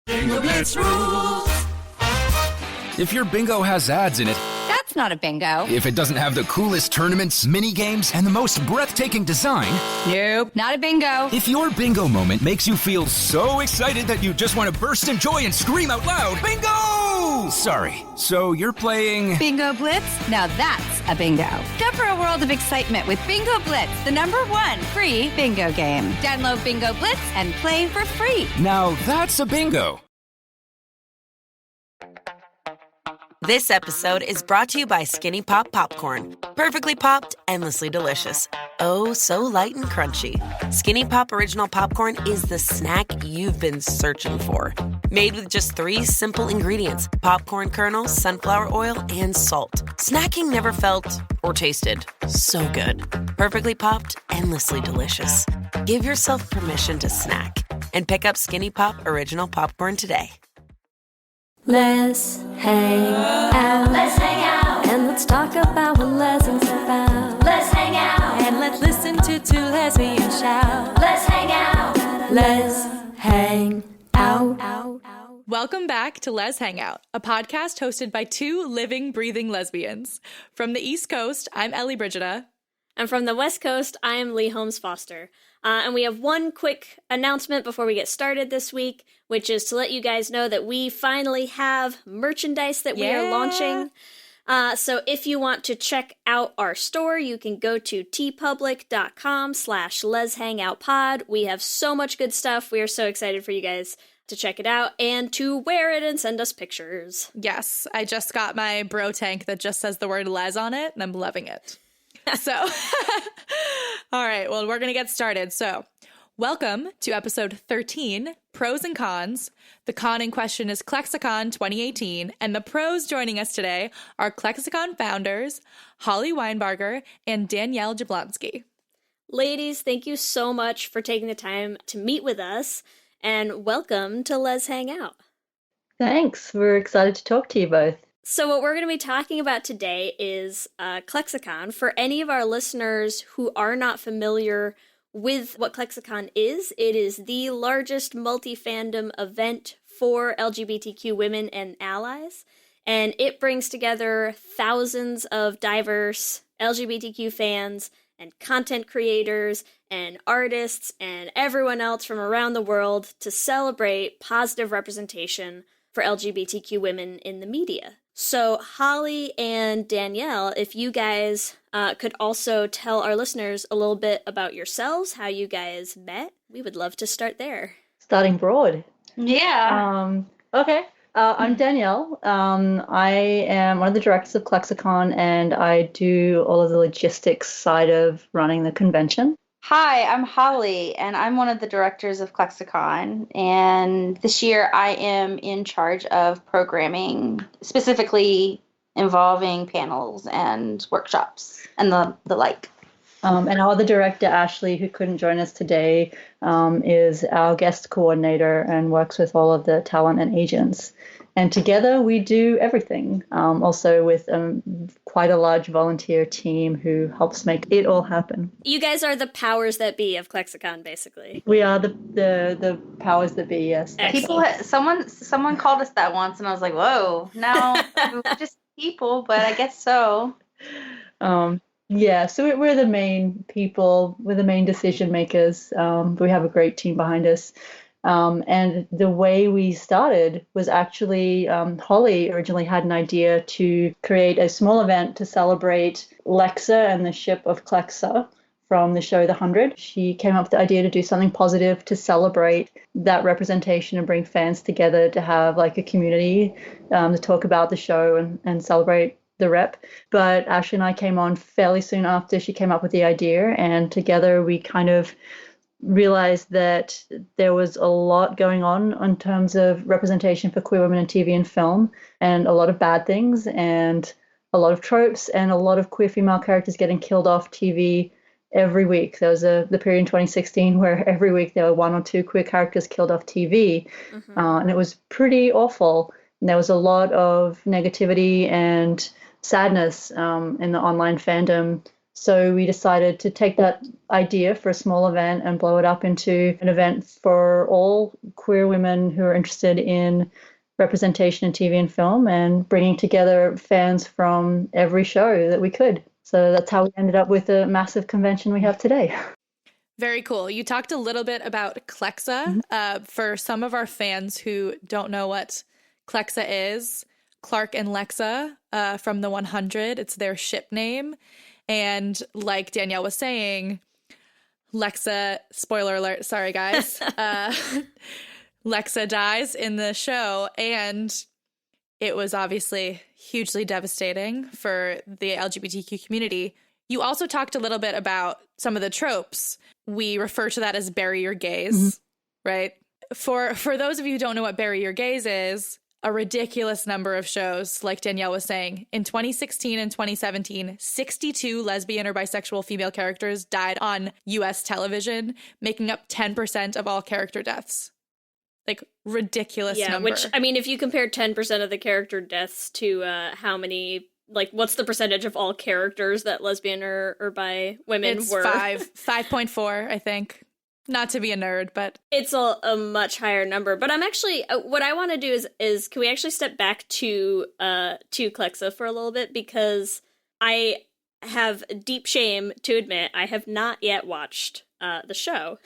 Bingo Blitz rules. If your bingo has ads in it, That's not a bingo. if it doesn't have the coolest tournaments, mini games, and the most breathtaking design, Nope, not a bingo. if your bingo moment makes you feel so excited that you just want to burst in joy and scream out loud, bingo! Sorry, so you're playing... Bingo Blitz? Now that's a bingo. Go for a world of excitement with Bingo Blitz, the #1 free bingo game. Download Bingo Blitz and play for free. Now that's a bingo. This episode is brought to you by Skinny Pop Popcorn. Perfectly popped, endlessly delicious. Oh, so light and crunchy. Skinny Pop Original Popcorn is the snack you've been searching for. Made with just 3 simple ingredients: popcorn kernels, sunflower oil, and salt. Snacking never felt or tasted so good. Perfectly popped, endlessly delicious. Give yourself permission to snack and pick up Skinny Pop Original Popcorn today. Let's hang out. Let's hang out. And let's talk about what lessons about. Let's hang out. And let's listen to 2 lesbians shout. Let's hang out. Let's hang out. Welcome back to Les Hangout, a podcast hosted by 2 living, breathing lesbians. From the East Coast, I'm Ellie Brigida. And from the West Coast, I am Lee Holmes Foster. And we have one quick announcement before we get started this week, which is to let you guys know that we finally have merchandise that we are launching. So if you want to check out our store, you can go to tpublic.com/leshangoutpod. We have so much good stuff. We are so excited for you guys to check it out and to wear it and send us pictures. Yes, I just got my bro tank that just says the word Les on it, and I'm loving it. So, all right, well, we're going to get started. So, welcome to episode 13, Pros and Cons. The con in question is Clexacon 2018, and the pros joining us today are Clexacon founders, Holly Weinbarger and Danielle Jablonski. Ladies, thank you so much for taking the time to meet with us, and welcome to Les Hangout. Thanks. We're excited to talk to you both. So what we're going to be talking about today is Clexacon. For any of our listeners who are not familiar with what Clexacon is, it is the largest multi-fandom event for LGBTQ women and allies, and it brings together thousands of diverse LGBTQ fans and content creators and artists and everyone else from around the world to celebrate positive representation for LGBTQ women in the media. So Holly and Danielle, if you guys could also tell our listeners a little bit about yourselves, how you guys met, we would love to start there. Starting broad. Yeah. Okay. I'm Danielle. I am one of the directors of Clexacon, and I do all of the logistics side of running the convention. Hi, I'm Holly, and I'm one of the directors of Clexacon, and this year I am in charge of programming, specifically involving panels and workshops and the like. And our other director, Ashley, who couldn't join us today, is our guest coordinator and works with all of the talent and agents. And together we do everything, also with quite a large volunteer team who helps make it all happen. You guys are the powers that be of Clexacon, basically. We are the powers that be, yes. People, someone called us that once, and I was like, whoa, no, we're just people, but I guess so. Yeah, so we're the main people, we're the main decision makers. We have a great team behind us. And the way we started was actually Holly originally had an idea to create a small event to celebrate Lexa and the ship of Clexa from the show The 100. She came up with the idea to do something positive to celebrate that representation and bring fans together to have like a community to talk about the show and celebrate the rep. But Ashley and I came on fairly soon after she came up with the idea, and together we kind of realized that there was a lot going on in terms of representation for queer women in TV and film, and a lot of bad things and a lot of tropes and a lot of queer female characters getting killed off TV every week. There was the period in 2016 where every week there were 1 or 2 queer characters killed off TV, and it was pretty awful. And there was a lot of negativity and sadness in the online fandom So we decided to take that idea for a small event and blow it up into an event for all queer women who are interested in representation in TV and film, and bringing together fans from every show that we could. So that's how we ended up with a massive convention we have today. Very cool. You talked a little bit about Clexa. For some of our fans who don't know what Clexa is, Clark and Lexa from the 100, it's their ship name. And like Danielle was saying, Lexa, spoiler alert, sorry guys, Lexa dies in the show, and it was obviously hugely devastating for the LGBTQ community. You also talked a little bit about some of the tropes. We refer to that as bury your gaze, right? For those of you who don't know what bury your gaze is, a ridiculous number of shows, like Danielle was saying. In 2016 and 2017, 62 lesbian or bisexual female characters died on US television, making up 10% of all character deaths. Like, ridiculous number. Which, I mean, if you compare 10% of the character deaths to how many, like, what's the percentage of all characters that lesbian or bi women were? It's 5.4, I think. Not to be a nerd, but it's a much higher number. But I'm actually, what I want to do is can we actually step back to Clexa for a little bit, because I have deep shame to admit I have not yet watched the show.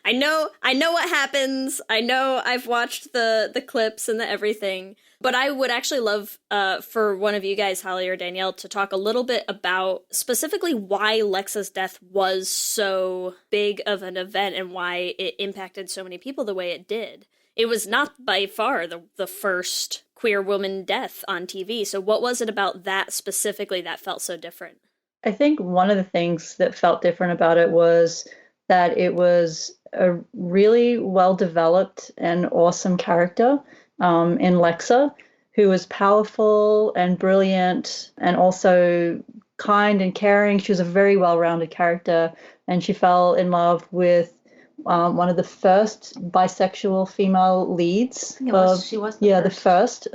I know what happens. I know I've watched the clips and the everything. But I would actually love for one of you guys, Holly or Danielle, to talk a little bit about specifically why Lexa's death was so big of an event and why it impacted so many people the way it did. It was not by far the first queer woman death on TV. So what was it about that specifically that felt so different? I think one of the things that felt different about it was that it was a really well-developed and awesome character in Lexa, who was powerful and brilliant and also kind and caring. She was a very well-rounded character, and she fell in love with one of the first bisexual female leads. She was the first.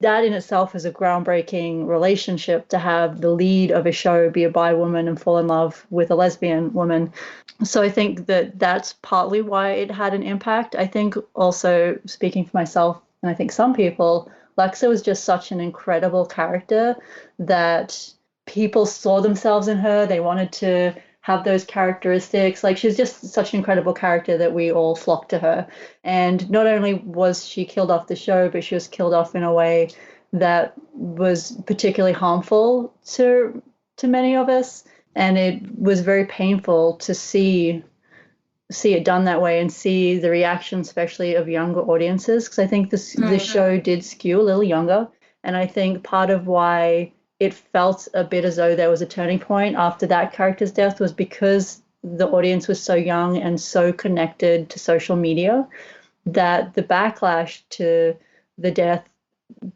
That in itself is a groundbreaking relationship, to have the lead of a show be a bi woman and fall in love with a lesbian woman. So I think that that's partly why it had an impact. I think also, speaking for myself, and I think some people, Lexa was just such an incredible character that people saw themselves in her. They wanted to have those characteristics. Like, she was just such an incredible character that we all flocked to her. And not only was she killed off the show, but she was killed off in a way that was particularly harmful to many of us. And it was very painful to see it done that way, and see the reaction, especially of younger audiences, because I think the show did skew a little younger. And I think part of why it felt a bit as though there was a turning point after that character's death was because the audience was so young and so connected to social media, that the backlash to the death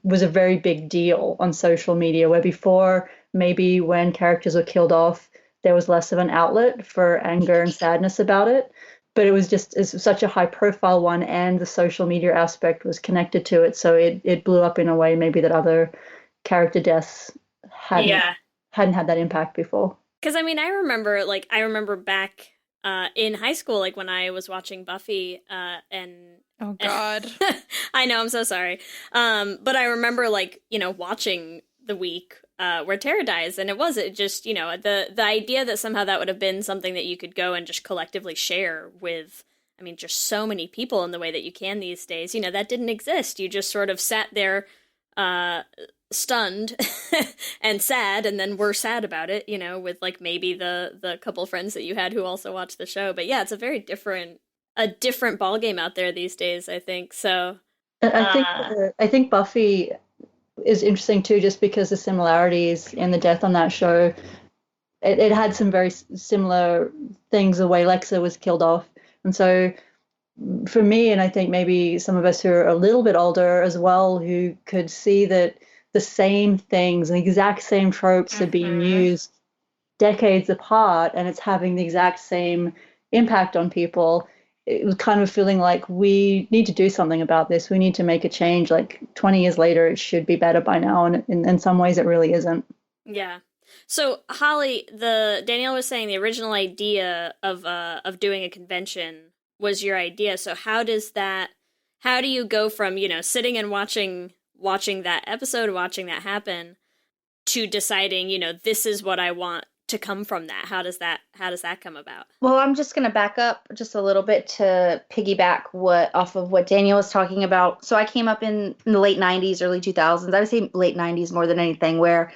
was a very big deal on social media, where before, maybe when characters were killed off, there was less of an outlet for anger and sadness about it. But it's such a high profile one, and the social media aspect was connected to it. So it blew up in a way maybe that other character deaths hadn't had that impact before. Because I mean, I remember back in high school, like when I was watching Buffy, and oh god, I know, I'm so sorry. But I remember watching the week where Tara dies, and it just the idea that somehow that would have been something that you could go and just collectively share with, I mean, just so many people in the way that you can these days. That didn't exist. You just sort of sat there stunned and sad, and then were sad about it, with maybe the couple friends that you had who also watched the show. But yeah, it's a very different ball game out there these days, I think. So I think Buffy is interesting too, just because the similarities in the death on that show, it had some very similar things, the way Lexa was killed off. And so for me, and I think maybe some of us who are a little bit older as well, who could see that the same things and the exact same tropes are being used decades apart, and it's having the exact same impact on people, it was kind of feeling like we need to do something about this. We need to make a change. Like 20 years later, it should be better by now. And in some ways, it really isn't. Yeah. So Holly, Danielle was saying the original idea of doing a convention was your idea. So how do you go from, sitting and watching that episode, watching that happen, to deciding, this is what I want to come from that? How does that come about? Well, I'm just going to back up just a little bit to piggyback off of what Daniel was talking about. So I came up in the late 90s, early 2000s. I would say late 90s more than anything, where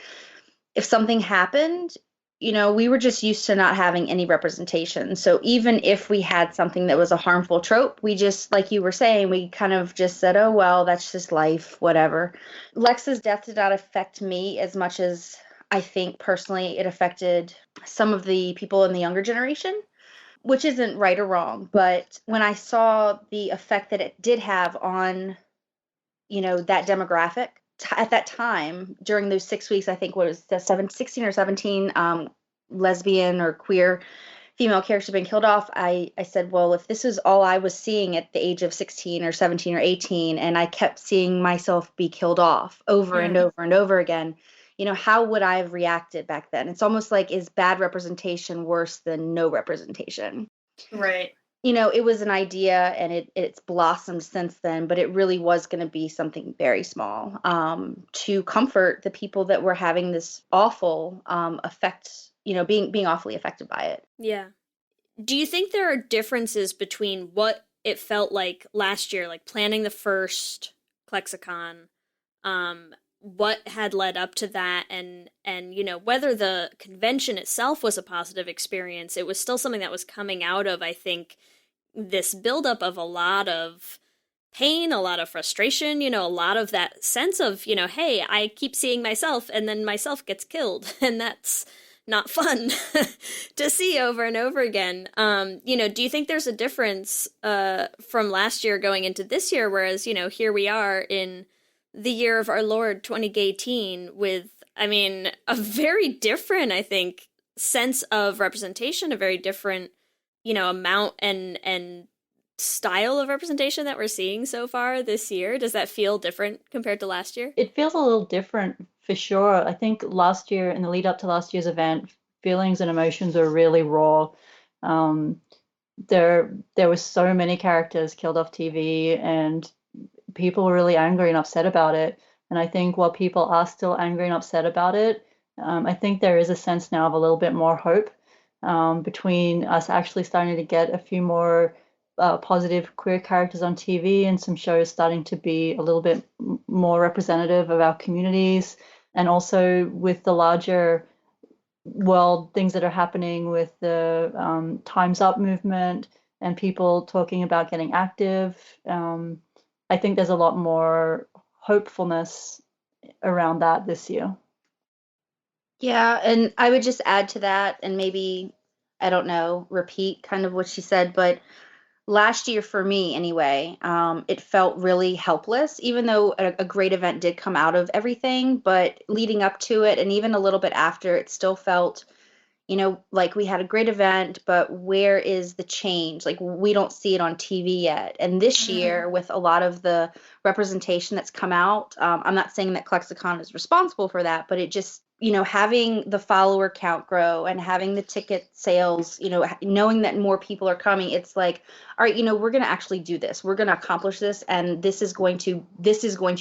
if something happened, we were just used to not having any representation. So even if we had something that was a harmful trope, we just, like you were saying, we kind of just said, oh, well, that's just life, whatever. Lex's death did not affect me as much as I think personally it affected some of the people in the younger generation, which isn't right or wrong. But when I saw the effect that it did have on, that demographic, at that time during those 6 weeks, I think what was the 16 or 17 lesbian or queer female characters being killed off, I said, well, if this is all I was seeing at the age of 16 or 17 or 18, and I kept seeing myself be killed off over and over and over again, how would I have reacted back then? It's almost like, is bad representation worse than no representation? Right. It was an idea, and it's blossomed since then, but it really was going to be something very small, to comfort the people that were having this awful effect, being awfully affected by it. Yeah. Do you think there are differences between what it felt like last year, like planning the first Clexacon, what had led up to that, and whether the convention itself was a positive experience? It was still something that was coming out of, I think, this buildup of a lot of pain, a lot of frustration, a lot of that sense of, hey, I keep seeing myself and then myself gets killed, and that's not fun to see over and over again. Do you think there's a difference from last year going into this year, whereas, here we are in the year of our Lord 2018 with, a very different, I think, sense of representation, a very different, amount and style of representation that we're seeing so far this year? Does that feel different compared to last year? It feels a little different for sure. I think last year, in the lead up to last year's event, feelings and emotions were really raw. There were so many characters killed off TV, and people were really angry and upset about it. And I think while people are still angry and upset about it, I think there is a sense now of a little bit more hope, between us actually starting to get a few more positive queer characters on TV, and some shows starting to be a little bit more representative of our communities, and also with the larger world things that are happening with the Time's Up movement and people talking about getting active. I think there's a lot more hopefulness around that this year. Yeah, and I would just add to that, and maybe, I don't know, repeat kind of what she said, but last year for me anyway, it felt really helpless, even though a great event did come out of everything, but leading up to it and even a little bit after, it still felt, like we had a great event, but where is the change? Like, we don't see it on TV yet. And this year, with a lot of the representation that's come out, I'm not saying that Clexacon is responsible for that, but it just, having the follower count grow and having the ticket sales, knowing that more people are coming, it's like, all right, we're going to actually do this. We're going to accomplish this, and this is going to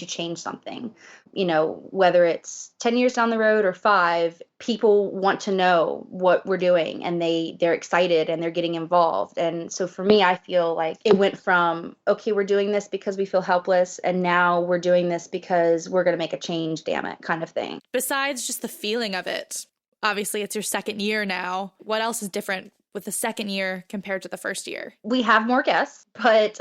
change something. Whether it's 10 years down the road or 5, people want to know what we're doing, and they're excited and they're getting involved. And so for me, I feel like it went from, okay, we're doing this because we feel helpless, and now we're doing this because we're going to make a change, damn it, kind of thing. Besides just the feeling of it, obviously it's your second year now. What else is different with the second year compared to the first year? We have more guests, but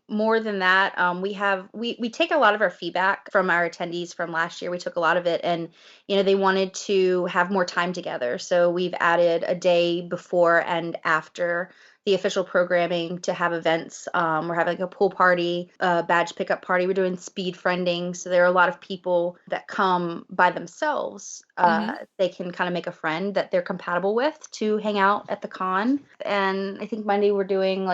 more than that, we take a lot of our feedback from our attendees from last year. We took a lot of it, and they wanted to have more time together. So we've added a day before and after the official programming to have events. We're having like a pool party, a badge pickup party. We're doing speed friending. So there are a lot of people that come by themselves. They can kind of make a friend that they're compatible with to hang out at the con. And I think Monday we're doing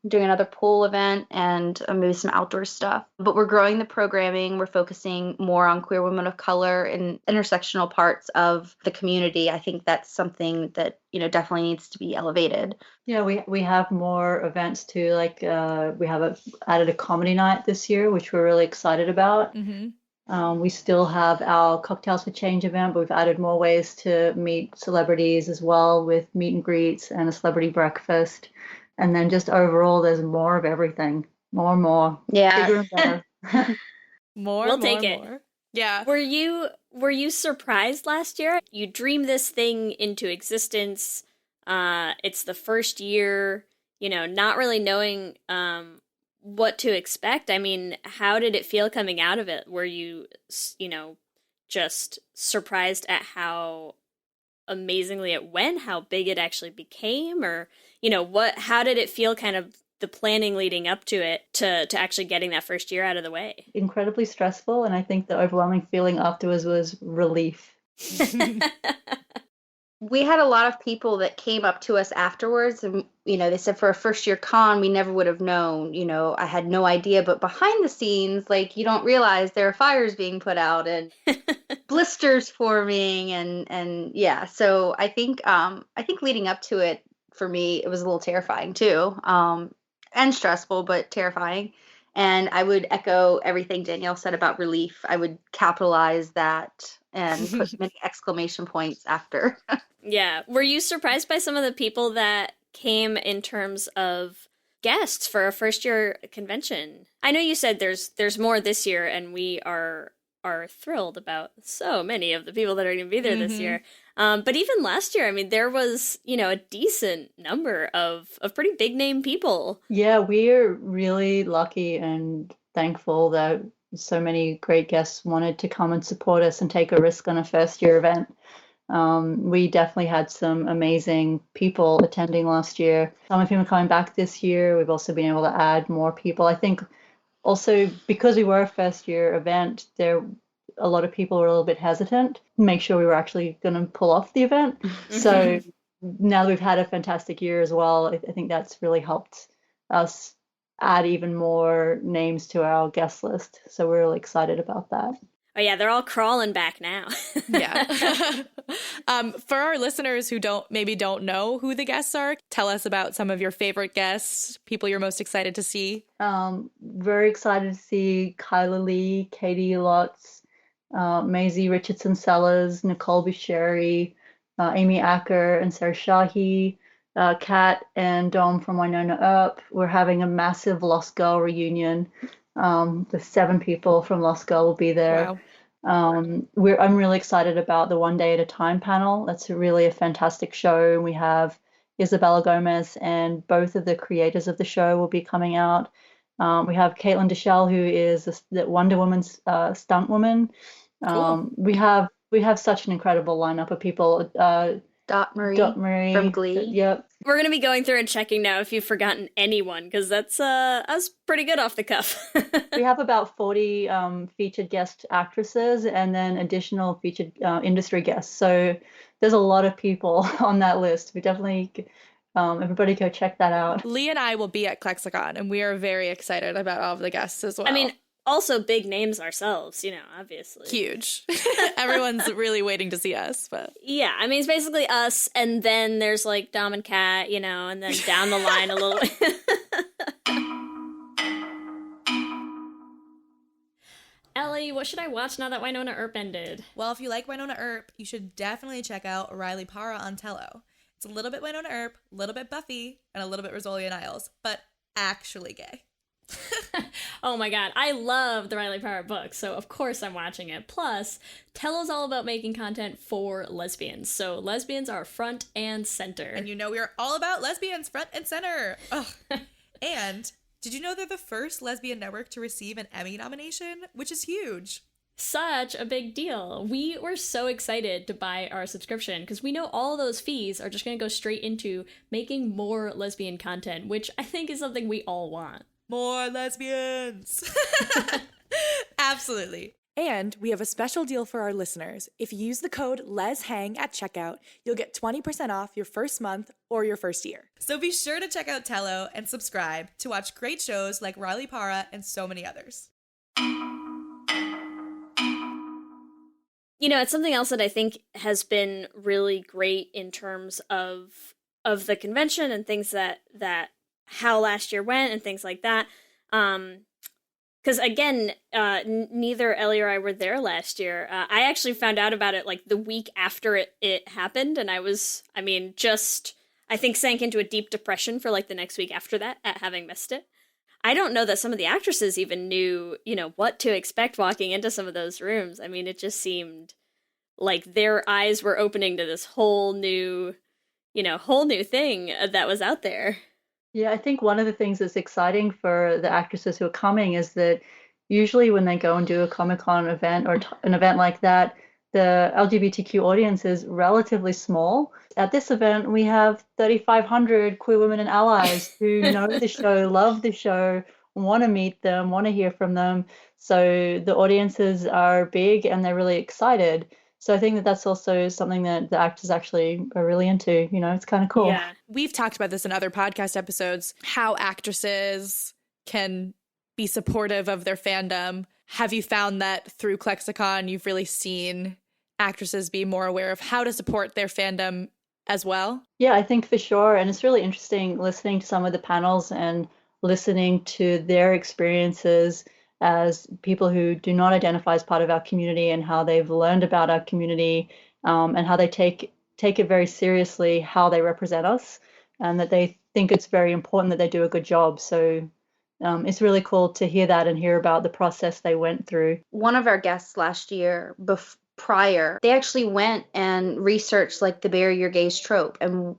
doing another pool event and maybe some outdoor stuff. But we're growing the programming. We're focusing more on queer women of color and intersectional parts of the community. I think that's something that, definitely needs to be elevated. Yeah, we have more events too. Like we have added a comedy night this year, which we're really excited about. We still have our Cocktails for Change event, but we've added more ways to meet celebrities as well with meet and greets and a celebrity breakfast. And then just overall, there's more of everything, more and more, Yeah. bigger and better. We'll take it. Yeah. Were you surprised last year? You dreamed this thing into existence. It's the first year, not really knowing what to expect. I mean, how did it feel coming out of it? Were you, just surprised at how amazingly it went, how big it actually became, or, how did it feel kind of the planning leading up to it to actually getting that first year out of the way? Incredibly stressful, and I think the overwhelming feeling afterwards was relief. We had a lot of people that came up to us afterwards and, they said for a first year con, we never would have known, I had no idea, but behind the scenes, you don't realize there are fires being put out and blisters forming and yeah. So I think leading up to it, for me, it was a little terrifying too. And stressful, but terrifying. And I would echo everything Danielle said about relief. I would capitalize that and put many exclamation points after. Yeah. Were you surprised by some of the people that came in terms of guests for a first year convention? I know you said there's more this year, and we are thrilled about so many of the people that are going to be there this year. But even last year, I mean, there was, a decent number of pretty big name people. Yeah, we're really lucky and thankful that so many great guests wanted to come and support us and take a risk on a first year event. We definitely had some amazing people attending last year. Some of them are coming back this year. We've also been able to add more people. I think also because we were a first year event, a lot of people were a little bit hesitant to make sure we were actually going to pull off the event. So now that we've had a fantastic year as well, I think that's really helped us add even more names to our guest list. So we're really excited about that. Oh yeah, they're all crawling back now. Yeah. For our listeners who don't know who the guests are, tell us about some of your favorite guests, people you're most excited to see. Very excited to see Kyla Lee, Katie Lotz, Maisie Richardson Sellers, Nicole Busheri, Amy Acker, and Sarah Shahi, Kat and Dom from Winona Earp. We're having a massive Lost Girl reunion. The 7 people from Lost Girl will be there. Wow. I'm really excited about the One Day at a Time panel. That's really a fantastic show. We have Isabella Gomez and both of the creators of the show will be coming out. We have Caitlin Deschelle, who is the Wonder Woman's stunt woman. Cool. We have such an incredible lineup of people. Dot Marie from Glee. Yep. We're going to be going through and checking now if you've forgotten anyone, because that's pretty good off the cuff. We have about 40 featured guest actresses and then additional featured industry guests. So there's a lot of people on that list. We definitely, everybody go check that out. Lee and I will be at Clexacon, and we are very excited about all of the guests as well. I mean, also big names ourselves, obviously. Huge. Everyone's really waiting to see us, but yeah, I mean, it's basically us, and then there's like Dom and Kat, and then down the line a little. Ellie, what should I watch now that Winona Earp ended? Well, if you like Winona Earp, you should definitely check out Riley Parra on Tello. It's a little bit Winona Earp, a little bit Buffy, and a little bit Rosalia Niles, but actually gay. Oh my god, I love the Riley Parra book, so of course I'm watching it. Plus, Tello's all about making content for lesbians, so lesbians are front and center. And we're all about lesbians front and center. Ugh. And did you know they're the first lesbian network to receive an Emmy nomination? Which is huge. Such a big deal. We were so excited to buy our subscription because we know all those fees are just going to go straight into making more lesbian content, which I think is something we all want. More lesbians. Absolutely. And we have a special deal for our listeners. If you use the code LESHANG at checkout, you'll get 20% off your first month or your first year. So be sure to check out Tello and subscribe to watch great shows like Riley Para and so many others. You know, it's something else that I think has been really great in terms of the convention and things that how last year went and things like that. Because again, neither Ellie or I were there last year. I actually found out about it like the week after it happened, and I think sank into a deep depression for like the next week after that at having missed it. I don't know that some of the actresses even knew, what to expect walking into some of those rooms. I mean, it just seemed like their eyes were opening to this whole new thing that was out there. Yeah, I think one of the things that's exciting for the actresses who are coming is that usually when they go and do a Comic-Con event or an event like that, the LGBTQ audience is relatively small. At this event, we have 3,500 queer women and allies who know the show, love the show, want to meet them, want to hear from them. So the audiences are big and they're really excited. So I think that that's also something that the actors actually are really into. It's kind of cool. Yeah. We've talked about this in other podcast episodes, how actresses can be supportive of their fandom. Have you found that through Clexacon, you've really seen actresses be more aware of how to support their fandom as well? Yeah, I think for sure. And it's really interesting listening to some of the panels and listening to their experiences as people who do not identify as part of our community and how they've learned about our community, and how they take it very seriously, how they represent us, and that they think it's very important that they do a good job. So it's really cool to hear that and hear about the process they went through. One of our guests last year, prior, they actually went and researched like the bury your gays trope and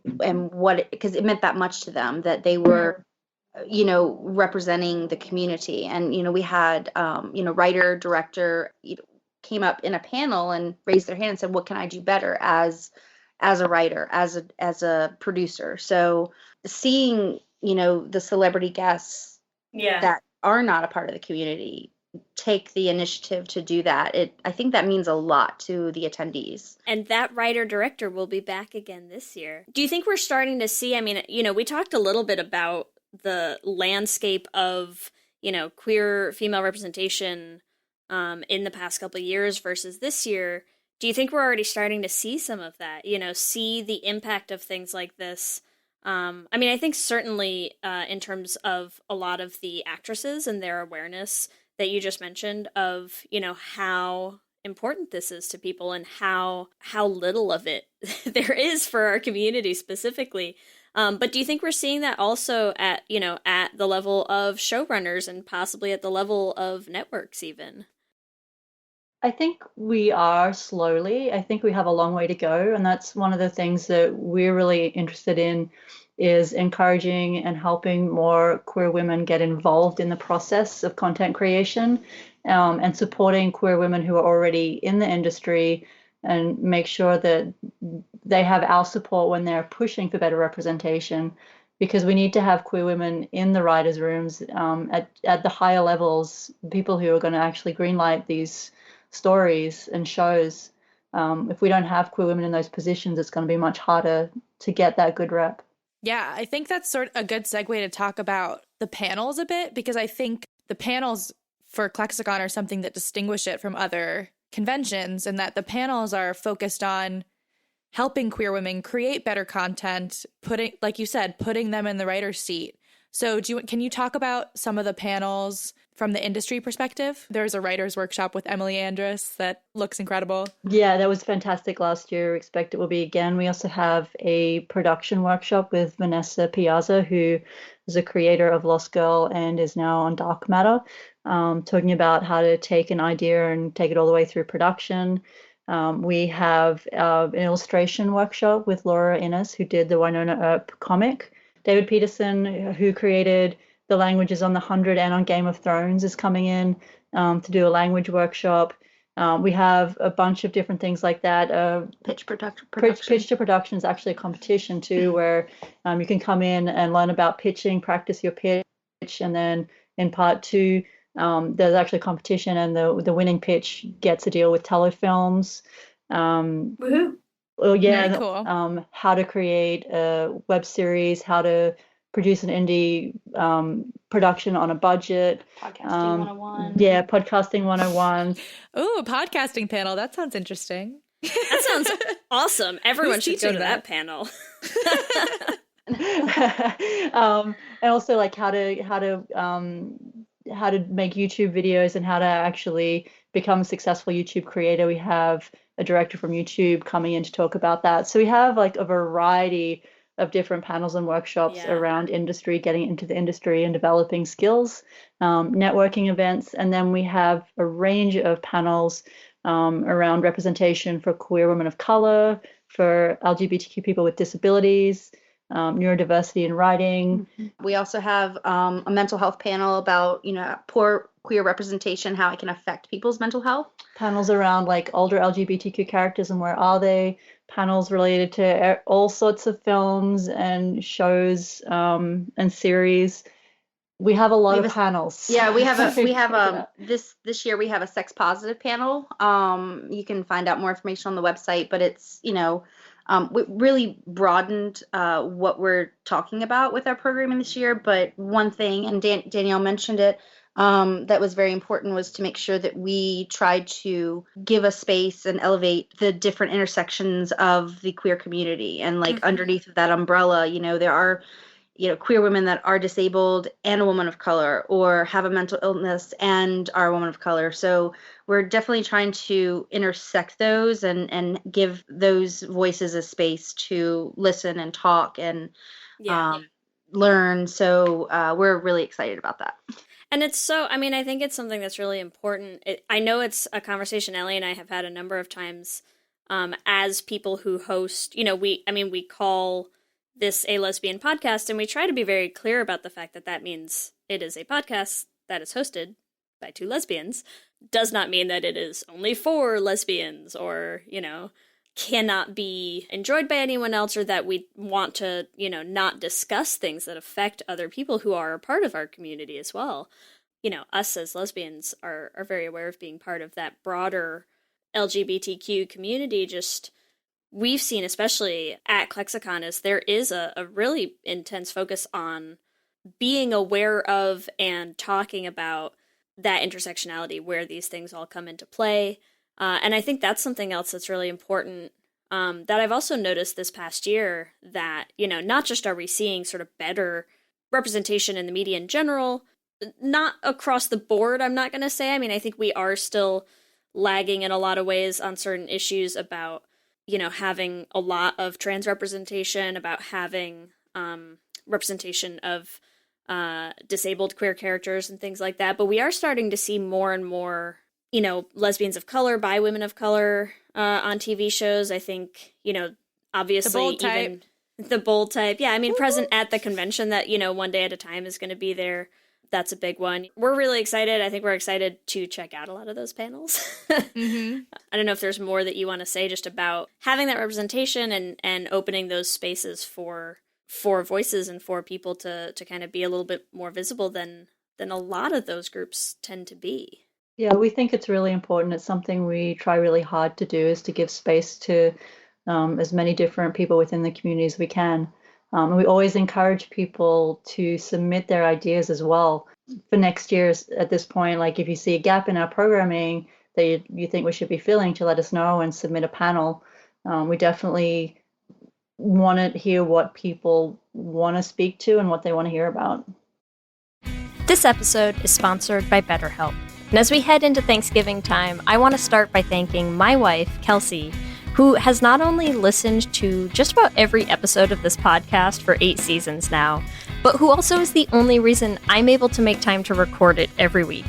what, because it meant that much to them that they were representing the community. And we had writer, director came up in a panel and raised their hand and said, what can I do better as a writer, as a producer? So seeing the celebrity guests that are not a part of the community take the initiative to do that, I think that means a lot to the attendees. And that writer-director will be back again this year. Do you think we're starting to see, we talked a little bit about the landscape of, queer female representation in the past couple of years versus this year. Do you think we're already starting to see some of that, see the impact of things like this? I think certainly in terms of a lot of the actresses and their awareness that you just mentioned of, how important this is to people and how little of it there is for our community specifically. But do you think we're seeing that also at the level of showrunners and possibly at the level of networks even? I think we are slowly. I think we have a long way to go. And that's one of the things that we're really interested in, is encouraging and helping more queer women get involved in the process of content creation, and supporting queer women who are already in the industry, and make sure that they have our support when they're pushing for better representation, because we need to have queer women in the writers' rooms at the higher levels, people who are going to actually greenlight these stories and shows. If we don't have queer women in those positions, it's going to be much harder to get that good rep. Yeah, I think that's sort of a good segue to talk about the panels a bit, because I think the panels for Clexacon are something that distinguish it from other conventions, and that the panels are focused on helping queer women create better content, like you said, putting them in the writer's seat. So can you talk about some of the panels from the industry perspective? There's a writer's workshop with Emily Andrus that looks incredible. Yeah, that was fantastic last year. Expect it will be again. We also have a production workshop with Vanessa Piazza, who is a creator of Lost Girl and is now on Dark Matter, talking about how to take an idea and take it all the way through production. We have an illustration workshop with Laura Innes, who did the Winona Earp comic. David Peterson, who created the languages on The 100 and on Game of Thrones, is coming in to do a language workshop. We have a bunch of different things like that. Pitch to production is actually a competition too, where you can come in and learn about pitching, practice your pitch, and then in part 2, there's actually a competition, and the winning pitch gets a deal with telefilms. Woohoo! Well, yeah, Very cool. How to create a web series, how to produce an indie production on a budget. Podcasting 101. Yeah, podcasting 101. Ooh, podcasting panel. That sounds interesting. That sounds awesome. Everyone Who's should go teaching to that? that panel. And also like how to make YouTube videos and how to actually become a successful YouTube creator. We have a director from YouTube coming in to talk about that. So we have like a variety of different panels and workshops around industry, getting into the industry and developing skills, networking events. And then we have a range of panels around representation for queer women of color, for LGBTQ people with disabilities, neurodiversity in writing. We also have a mental health panel about, poor queer representation, how it can affect people's mental health. Panels around like older LGBTQ characters and where are they? Panels related to all sorts of films and shows and series. We have a lot of panels. Yeah, we have this year we have a sex positive panel. You can find out more information on the website, but it's we really broadened what we're talking about with our programming this year. But one thing, and Danielle mentioned it, that was very important, was to make sure that we tried to give a space and elevate the different intersections of the queer community. And like underneath of that umbrella, there are queer women that are disabled and a woman of color, or have a mental illness and are a woman of color. So we're definitely trying to intersect those and give those voices a space to listen and talk and learn. So we're really excited about that. And it's I think it's something that's really important. I know it's a conversation Ellie and I have had a number of times as people who host, we call this a lesbian podcast, and we try to be very clear about the fact that that means it is a podcast that is hosted by 2 lesbians. Does not mean that it is only for lesbians, or, cannot be enjoyed by anyone else, or that we want to, not discuss things that affect other people who are a part of our community as well. Us as lesbians are very aware of being part of that broader LGBTQ community. We've seen, especially at Clexacon, is there is a really intense focus on being aware of and talking about that intersectionality, where these things all come into play. And I think that's something else that's really important that I've also noticed this past year, that, not just are we seeing sort of better representation in the media in general, not across the board, I'm not going to say. I think we are still lagging in a lot of ways on certain issues about, having a lot of trans representation, about having representation of disabled queer characters and things like that. But we are starting to see more and more, lesbians of color, bi women of color on TV shows. I think, obviously the bold type. Even the bold type. Yeah, present at the convention that, one day at a time is going to be there. That's a big one. We're really excited. I think we're excited to check out a lot of those panels. I don't know if there's more that you want to say just about having that representation and opening those spaces for voices and for people to kind of be a little bit more visible than a lot of those groups tend to be. Yeah, we think it's really important. It's something we try really hard to do, is to give space to as many different people within the community as we can. And we always encourage people to submit their ideas as well. For next year, at this point, like if you see a gap in our programming that you think we should be filling, to let us know and submit a panel. We definitely want to hear what people want to speak to and what they want to hear about. This episode is sponsored by BetterHelp. And as we head into Thanksgiving time, I want to start by thanking my wife, Kelsey, who has not only listened to just about every episode of this podcast for 8 seasons now, but who also is the only reason I'm able to make time to record it every week.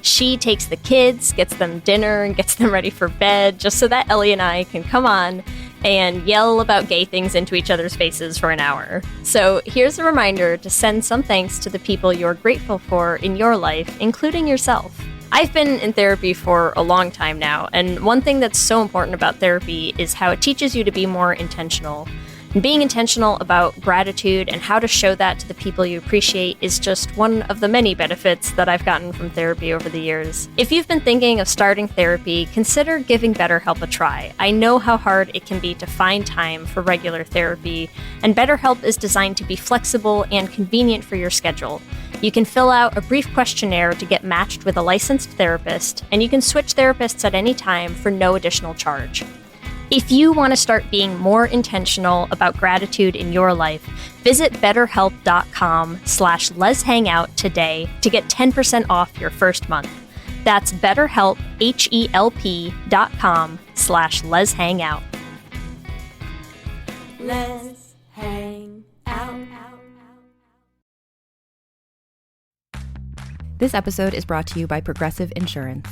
She takes the kids, gets them dinner, and gets them ready for bed, just so that Ellie and I can come on and yell about gay things into each other's faces for an hour. So here's a reminder to send some thanks to the people you're grateful for in your life, including yourself. I've been in therapy for a long time now, and one thing that's so important about therapy is how it teaches you to be more intentional. And being intentional about gratitude and how to show that to the people you appreciate is just one of the many benefits that I've gotten from therapy over the years. If you've been thinking of starting therapy, consider giving BetterHelp a try. I know how hard it can be to find time for regular therapy, and BetterHelp is designed to be flexible and convenient for your schedule. You can fill out a brief questionnaire to get matched with a licensed therapist, and you can switch therapists at any time for no additional charge. If you want to start being more intentional about gratitude in your life, visit betterhelp.com/leshangout today to get 10% off your first month. That's BetterHelp, HELP.com/leshangout. Let's hang out. This episode is brought to you by Progressive Insurance.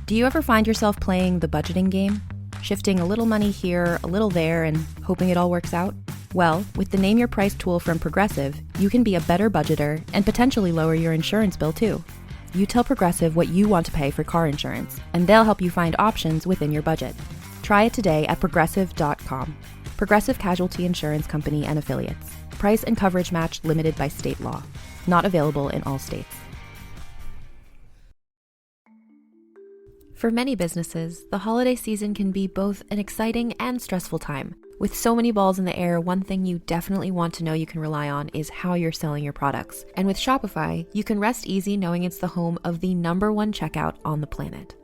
Do you ever find yourself playing the budgeting game? Shifting a little money here, a little there, and hoping it all works out? Well, with the Name Your Price tool from Progressive, you can be a better budgeter and potentially lower your insurance bill too. You tell Progressive what you want to pay for car insurance, and they'll help you find options within your budget. Try it today at Progressive.com. Progressive Casualty Insurance Company and Affiliates. Price and coverage match limited by state law. Not available in all states. For many businesses, the holiday season can be both an exciting and stressful time. With so many balls in the air, one thing you definitely want to know you can rely on is how you're selling your products. And with Shopify, you can rest easy knowing it's the home of the #1 checkout on the planet.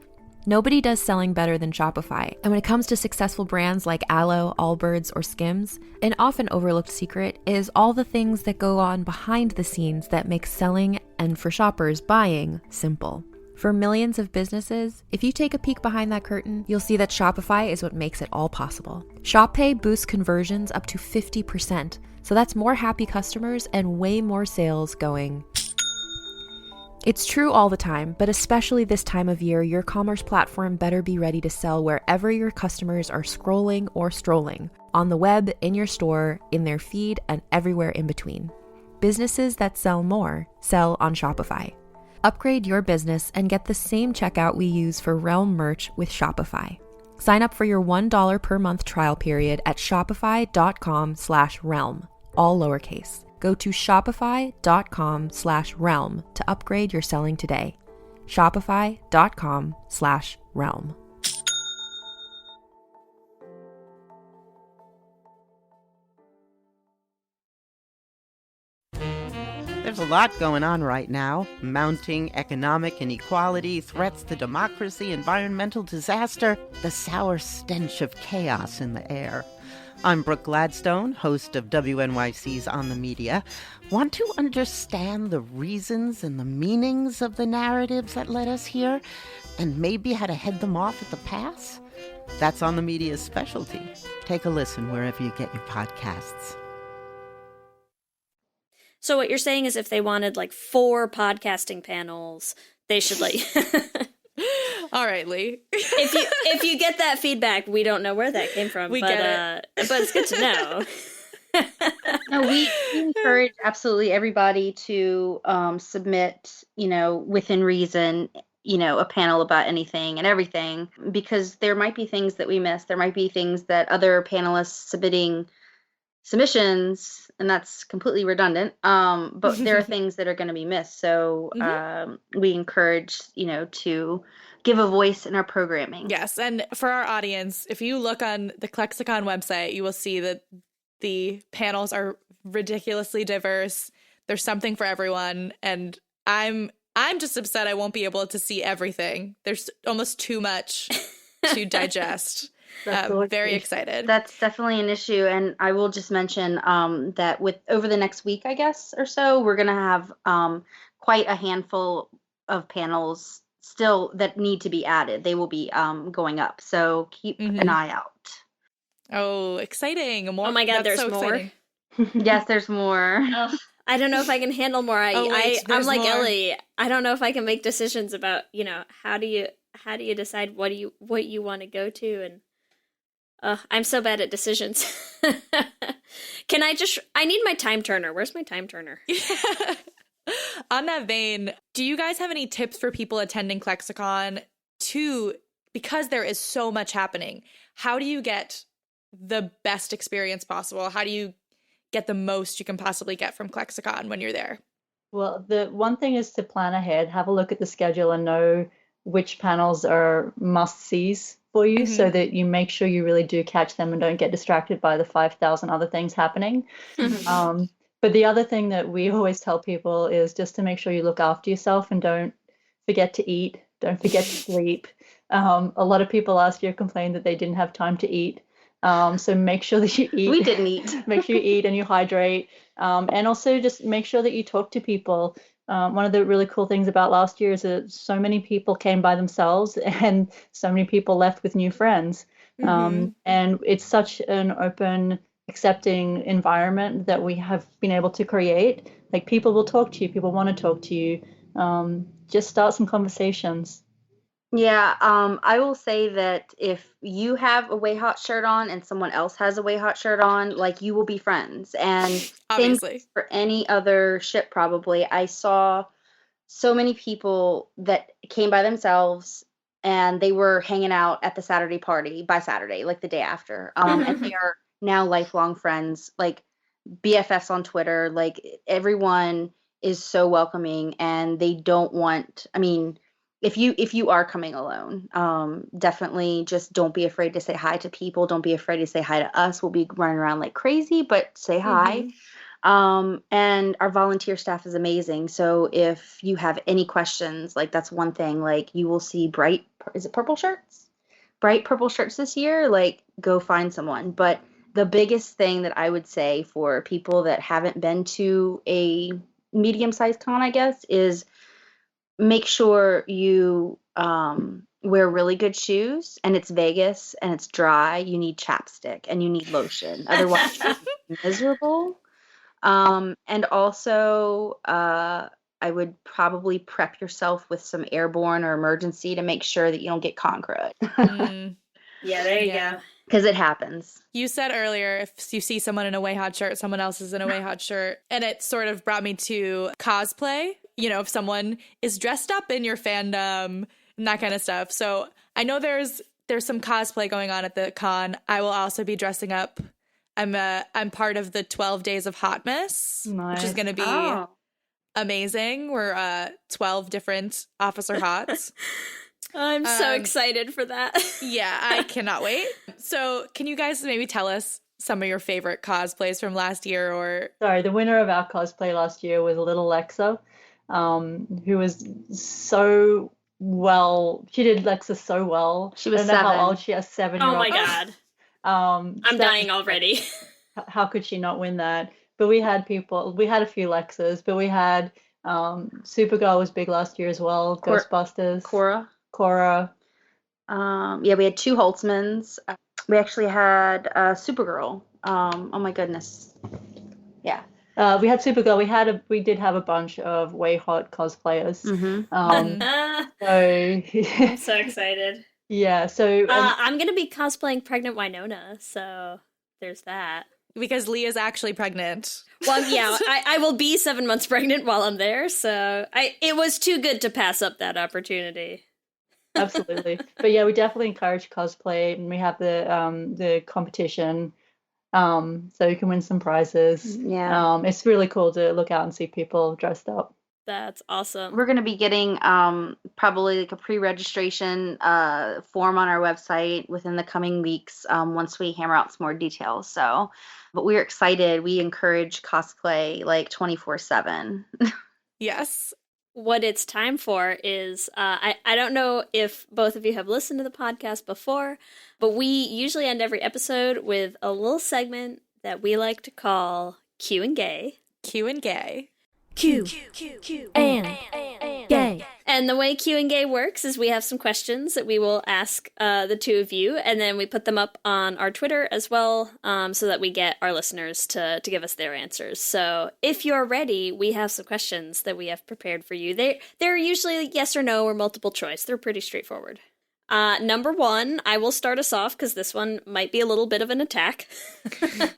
Nobody does selling better than Shopify, and when it comes to successful brands like Aloe, Allbirds, or Skims, an often overlooked secret is all the things that go on behind the scenes that make selling, and for shoppers, buying, simple. For millions of businesses, if you take a peek behind that curtain, you'll see that Shopify is what makes it all possible. Shop Pay boosts conversions up to 50%, so that's more happy customers and way more sales going. It's true all the time, but especially this time of year, your commerce platform better be ready to sell wherever your customers are scrolling or strolling, on the web, in your store, in their feed, and everywhere in between. Businesses that sell more sell on Shopify. Upgrade your business and get the same checkout we use for Realm merch with Shopify. Sign up for your $1 per month trial period at shopify.com/realm, all lowercase. Go to shopify.com/realm to upgrade your selling today. Shopify.com/realm. There's a lot going on right now. Mounting economic inequality, threats to democracy, environmental disaster, the sour stench of chaos in the air. I'm Brooke Gladstone, host of WNYC's On the Media. Want to understand the reasons and the meanings of the narratives that led us here, and maybe how to head them off at the pass? That's On the Media's specialty. Take a listen wherever you get your podcasts. So what you're saying is if they wanted like 4 podcasting panels, they should All right, Lee. if you get that feedback, we don't know where that came from. But it's good to know. No, we encourage absolutely everybody to submit, within reason, a panel about anything and everything, because there might be things that we miss. There might be things that other panelists submitting submissions, and that's completely redundant, but there are things that are going to be missed. So we encourage, to give a voice in our programming. Yes, and for our audience, if you look on the Clexacon website, you will see that the panels are ridiculously diverse. There's something for everyone, and I'm just upset I won't be able to see everything. There's almost too much to digest. Very excited. That's definitely an issue, and I will just mention that over the next week, I guess, or so, we're going to have quite a handful of panels still that need to be added. They will be going up, so keep an eye out. Oh, exciting. Oh my God, there's more? Yes, there's more. Oh, I don't know if I can handle more. I'm like more. Ellie. I don't know if I can make decisions about, how do you decide what you want to go to, and I'm so bad at decisions. I need my time turner. Where's my time turner? On that vein, do you guys have any tips for people attending Clexacon because there is so much happening? How do you get the best experience possible? How do you get the most you can possibly get from Clexacon when you're there? Well, the one thing is to plan ahead, have a look at the schedule and know which panels are must-sees for you so that you make sure you really do catch them and don't get distracted by the 5,000 other things happening. But the other thing that we always tell people is just to make sure you look after yourself and don't forget to eat, don't forget to sleep. A lot of people last year complained that they didn't have time to eat. So make sure that you eat. We didn't eat. Make sure you eat and you hydrate. And also just make sure that you talk to people. One of the really cool things about last year is that so many people came by themselves and so many people left with new friends. And it's such an open, accepting environment that we have been able to create. Like people will talk to you, people want to talk to you. Just start some conversations. Yeah, I will say that if you have a Way Hot shirt on and someone else has a Way Hot shirt on, like you will be friends. And obviously for any other ship, probably, I saw so many people that came by themselves and they were hanging out at the Saturday party by Saturday, like the day after. And they are now lifelong friends, like BFFs on Twitter. Like everyone is so welcoming and they don't want, I mean, if you are coming alone, definitely just don't be afraid to say hi to people. Don't be afraid to say hi to us. We'll be running around like crazy, but say hi. And our volunteer staff is amazing. So if you have any questions, like that's one thing, like you will see is it purple shirts? Bright purple shirts this year, like go find someone. But the biggest thing that I would say for people that haven't been to a medium-sized con, I guess, is make sure you wear really good shoes, and it's Vegas and it's dry. You need chapstick and you need lotion. Otherwise, you're miserable. And also, I would probably prep yourself with some airborne or emergency to make sure that you don't get con crud. Yeah, there you go. Because it happens. You said earlier, if you see someone in a Way Hot shirt, someone else is in a Way Hot shirt. And it sort of brought me to cosplay. You know, if someone is dressed up in your fandom and that kind of stuff. So I know there's some cosplay going on at the con. I will also be dressing up. I'm part of the 12 Days of Hotmas, which is going to be amazing. We're 12 different Officer Hots. I'm so excited for that. Yeah, I cannot wait. So can you guys maybe tell us some of your favorite cosplays from last year? Or Sorry, the winner of our cosplay last year was Little Lexa, who was so well. She did Lexa so well. She was I don't know 7. how old she is. 7-year-old. Oh my god. I'm dying already. How could she not win that? But we had a few Lexas, but we had Supergirl was big last year as well. Ghostbusters. Cora. Yeah, we had 2 Holtzmans. We actually had Supergirl. Oh my goodness. Yeah. We had Supergirl. We did have a bunch of Way Hot cosplayers. I'm so excited. Yeah. So I'm gonna be cosplaying pregnant Winona. So there's that. Because Leah's actually pregnant. Well, yeah, I will be 7 months pregnant while I'm there. So it was too good to pass up that opportunity. Absolutely. But yeah, we definitely encourage cosplay, and we have the competition, so you can win some prizes. Yeah. It's really cool to look out and see people dressed up. That's awesome. We're going to be getting probably like a pre-registration form on our website within the coming weeks once we hammer out some more details. So, but we're excited. We encourage cosplay like 24/7. Yes. What it's time for is, I don't know if both of you have listened to the podcast before, but we usually end every episode with a little segment that we like to call Q and Gay. Q and Gay. Q and Gay. And the way Q and Gay works is we have some questions that we will ask the two of you, and then we put them up on our Twitter as well, so that we get our listeners to give us their answers. So if you're ready, we have some questions that we have prepared for you. They're usually yes or no or multiple choice. They're pretty straightforward. Number 1, I will start us off because this one might be a little bit of an attack.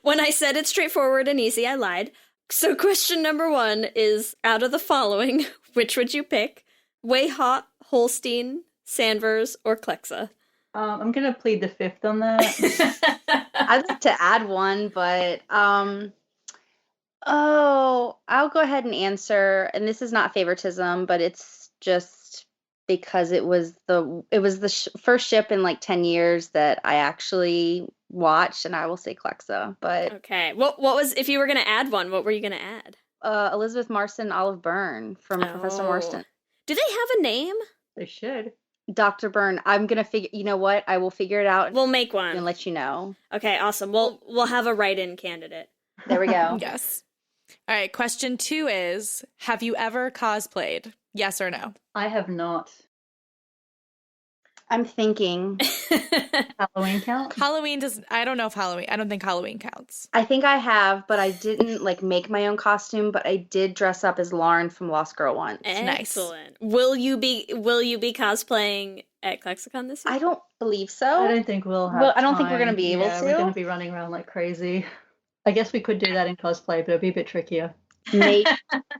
When I said it's straightforward and easy, I lied. So question number 1 is, out of the following, which would you pick? Wayhot, Holstein, Sandvers, or Clexa? I'm gonna plead the fifth on that. I'd like to add one, but I'll go ahead and answer. And this is not favoritism, but it's just because it was the first ship in like 10 years that I actually watched, and I will say Clexa. But Okay. What was, if you were going to add one, what were you going to add? Elizabeth Marston, Olive Byrne from Professor Marston. Do they have a name? They should. Dr. Byrne. I'm gonna figure. You know what? I will figure it out. We'll make one and let you know. Okay, awesome. We'll have a write-in candidate. There we go. Yes. All right. Question 2 is: have you ever cosplayed? Yes or no? I have not. I'm thinking. Halloween count? Halloween does. I don't know if Halloween. I don't think Halloween counts. I think I have, but I didn't like make my own costume. But I did dress up as Lauren from Lost Girl once. Excellent. Will you be cosplaying at Clexacon this year? I don't believe so. I don't think we'll have. Well, I don't think we're time. gonna be able Yeah, to. We're gonna be running around like crazy. I guess we could do that in cosplay, but it'd be a bit trickier. Maybe.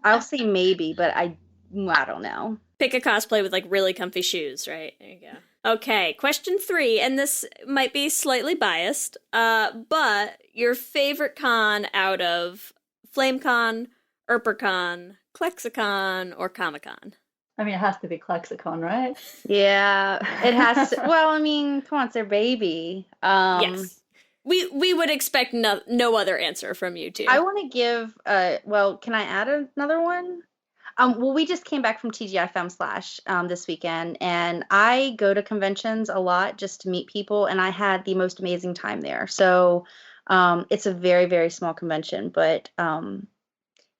I'll say maybe, but I don't know. Pick a cosplay with like really comfy shoes, right? There you go. Okay, question 3, and this might be slightly biased, but your favorite con out of FlameCon, ErperCon, Clexacon, or Comic-Con? I mean, it has to be Clexacon, right? Yeah, it has to. Well, I mean, come on, it's their baby. Yes. We would expect no other answer from you two. I want to give. Well, can I add another one? Well, we just came back from TGI Film Slash this weekend, and I go to conventions a lot just to meet people, and I had the most amazing time there. So it's a very, very small convention, but and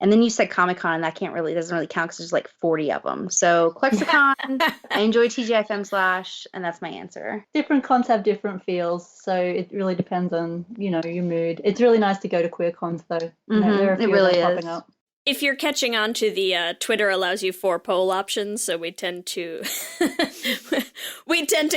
then you said Comic-Con, and that doesn't really count because there's like 40 of them. So Clexacon, I enjoy TGI Film Slash, and that's my answer. Different cons have different feels, so it really depends on your mood. It's really nice to go to queer cons though. There are a few it really of them is. popping up. If you're catching on to the Twitter allows you 4 poll options, so we tend to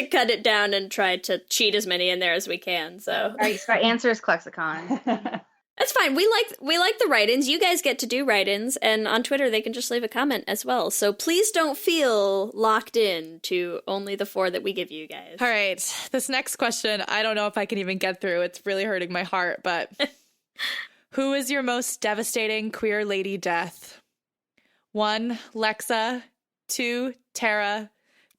cut it down and try to cheat as many in there as we can. So All right, so our answer is Clexacon. that's fine. We like the write-ins. You guys get to do write-ins, and on Twitter they can just leave a comment as well. So please don't feel locked in to only the 4 that we give you guys. All right. This next question, I don't know if I can even get through. It's really hurting my heart, but who is your most devastating queer lady death? 1, Lexa. 2, Tara.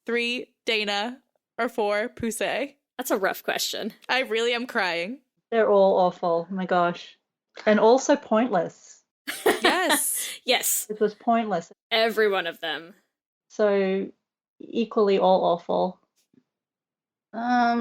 3, Dana. Or 4, Pusey? That's a rough question. I really am crying. They're all awful. Oh my gosh. And also pointless. Yes. Yes. It was pointless. Every one of them. So equally all awful. I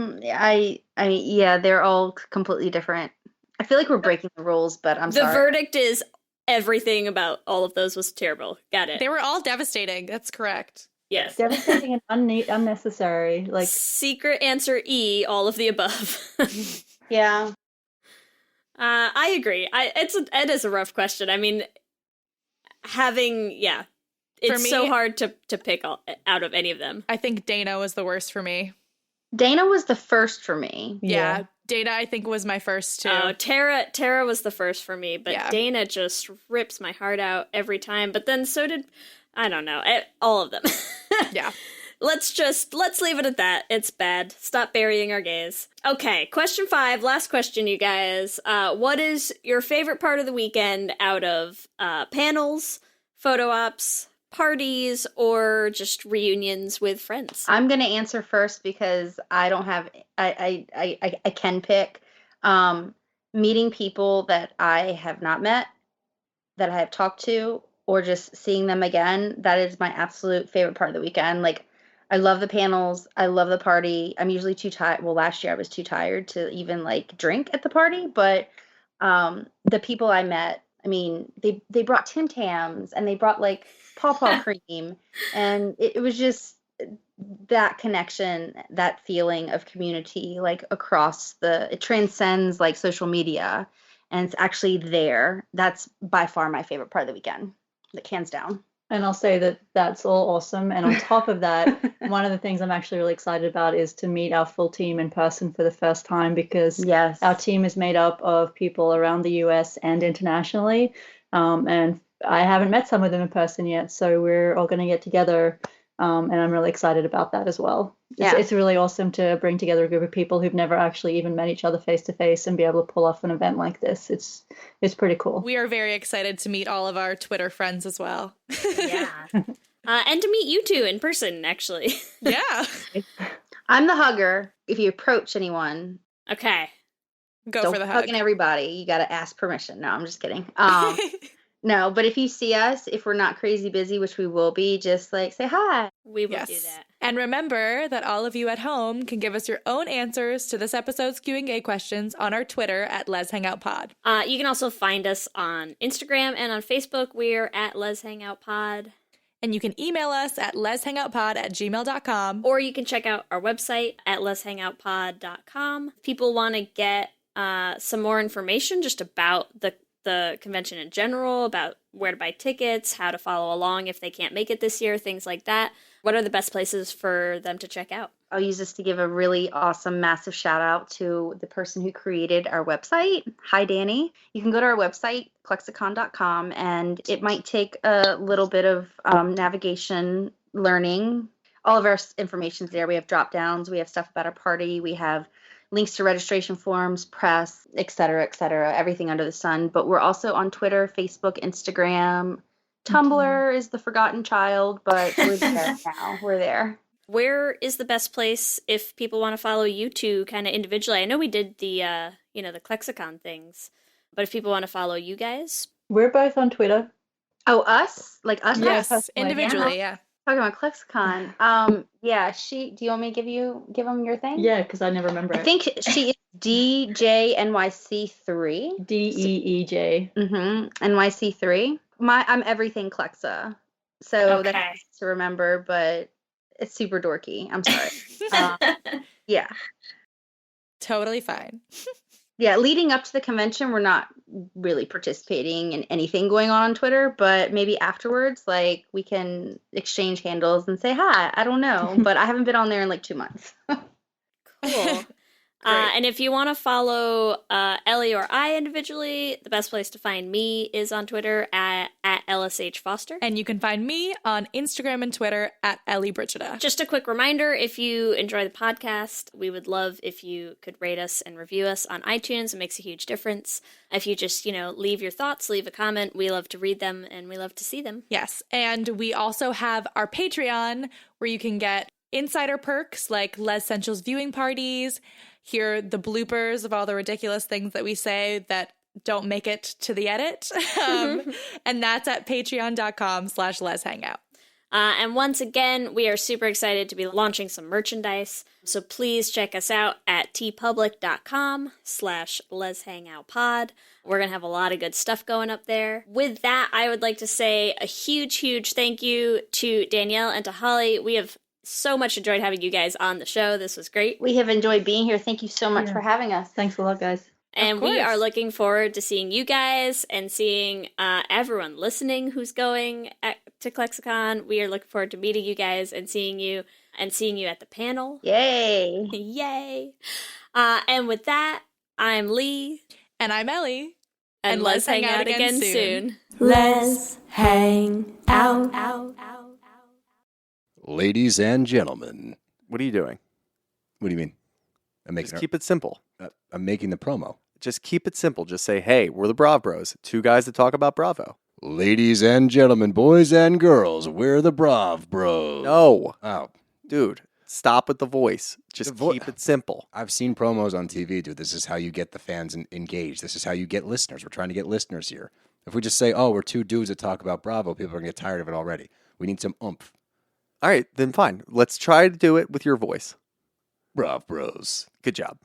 mean, yeah, they're all completely different. I feel like we're breaking the rules, but I'm sorry. The verdict is everything about all of those was terrible. Got it. They were all devastating. That's correct. Yes. Devastating and unnecessary. Like secret answer E, all of the above. Yeah. I agree. It is a rough question. I mean, it's me, so hard to pick out of any of them. I think Dana was the worst for me. Dana was the first for me. Yeah. Dana, I think, was my first too. Oh, Tara was the first for me, but Yeah. Dana just rips my heart out every time. But then so did, I don't know, all of them. Yeah. Let's leave it at that. It's bad. Stop burying our gays. Okay, question 5, last question, you guys. What is your favorite part of the weekend out of panels, photo ops, parties, or just reunions with friends? I'm gonna answer first because I don't have. I can pick. Meeting people that I have not met, that I have talked to, or just seeing them again. That is my absolute favorite part of the weekend. Like, I love the panels. I love the party. I'm usually too tired. Well, last year I was too tired to even like drink at the party, but the people I met, I mean, they brought Tim Tams and they brought like pawpaw cream, and it was just that connection, that feeling of community, like across it transcends like social media, and it's actually there. That's by far my favorite part of the weekend, like hands down. And I'll say that that's all awesome. And on top of that, one of the things I'm actually really excited about is to meet our full team in person for the first time, because Yes. our team is made up of people around the US and internationally. And I haven't met some of them in person yet, so we're all going to get together, and I'm really excited about that as well. It's really awesome to bring together a group of people who've never actually even met each other face to face and be able to pull off an event like this. It's pretty cool. We are very excited to meet all of our Twitter friends as well. Yeah. And to meet you two in person, actually. Yeah. I'm the hugger. If you approach anyone, Okay. Go don't for the hug. hugging everybody. You got to ask permission. No, I'm just kidding. No, but if you see us, if we're not crazy busy, which we will be, just like say hi. We will do that. And remember that all of you at home can give us your own answers to this episode's Q&A questions on our Twitter at Les Hangout Pod. You can also find us on Instagram and on Facebook. We're at Les Hangout Pod. And you can email us at leshangoutpod@gmail.com. Or you can check out our website at leshangoutpod.com. If people want to get some more information just about the convention in general, about where to buy tickets, how to follow along if they can't make it this year, things like that. What are the best places for them to check out? I'll use this to give a really awesome, massive shout out to the person who created our website. Hi, Danny. You can go to our website, Clexacon.com, and it might take a little bit of navigation learning. All of our information's there. We have drop downs. We have stuff about our party. We have links to registration forms, press, et cetera, everything under the sun. But we're also on Twitter, Facebook, Instagram. Tumblr is the forgotten child, but we're there now. We're there. Where is the best place if people want to follow you two kind of individually? I know we did the, the Clexacon things, but if people want to follow you guys? We're both on Twitter. Oh, us? Like us? Yes, individually, yeah. Talking about Clexacon. Do you want me to give them your thing? Yeah, because I never remember I think she is DJNYC3. DEEJ. NYC3. I'm everything Clexa. So that's easy to remember, but it's super dorky. I'm sorry. Yeah. Totally fine. Yeah, leading up to the convention, we're not really participating in anything going on Twitter, but maybe afterwards, like, we can exchange handles and say hi. I don't know, but I haven't been on there in like 2 months. Cool. And if you want to follow Ellie or I individually, the best place to find me is on Twitter at LSH Foster. And you can find me on Instagram and Twitter at Ellie Brigida. Just a quick reminder, if you enjoy the podcast, we would love if you could rate us and review us on iTunes. It makes a huge difference. If you just, leave your thoughts, leave a comment. We love to read them and we love to see them. Yes. And we also have our Patreon where you can get insider perks like Les Essentials viewing parties, hear the bloopers of all the ridiculous things that we say that don't make it to the edit. And that's at patreon.com/leshangout. And once again, we are super excited to be launching some merchandise. So please check us out at tpublic.com/leshangoutpod. We're going to have a lot of good stuff going up there. With that, I would like to say a huge, huge thank you to Danielle and to Holly. We have so much enjoyed having you guys on the show. This was great. We have enjoyed being here. Thank you so much for having us. Thanks a lot, guys. And we are looking forward to seeing you guys and seeing everyone listening who's going to Clexacon. We are looking forward to meeting you guys and seeing you at the panel. Yay! Yay! And with that, I'm Lee. And I'm Ellie. And let's hang out again soon. Let's hang out. Ladies and gentlemen. What are you doing? What do you mean? Just keep it simple. I'm making the promo. Just keep it simple. Just say, hey, we're the Brav Bros. Two guys that talk about Bravo. Ladies and gentlemen, boys and girls, we're the Brav Bros. No. Oh. Dude, stop with the voice. Just keep it simple. I've seen promos on TV, dude. This is how you get the fans engaged. This is how you get listeners. We're trying to get listeners here. If we just say, oh, we're two dudes that talk about Bravo, people are going to get tired of it already. We need some oomph. All right, then fine. Let's try to do it with your voice. Brav Bros. Good job.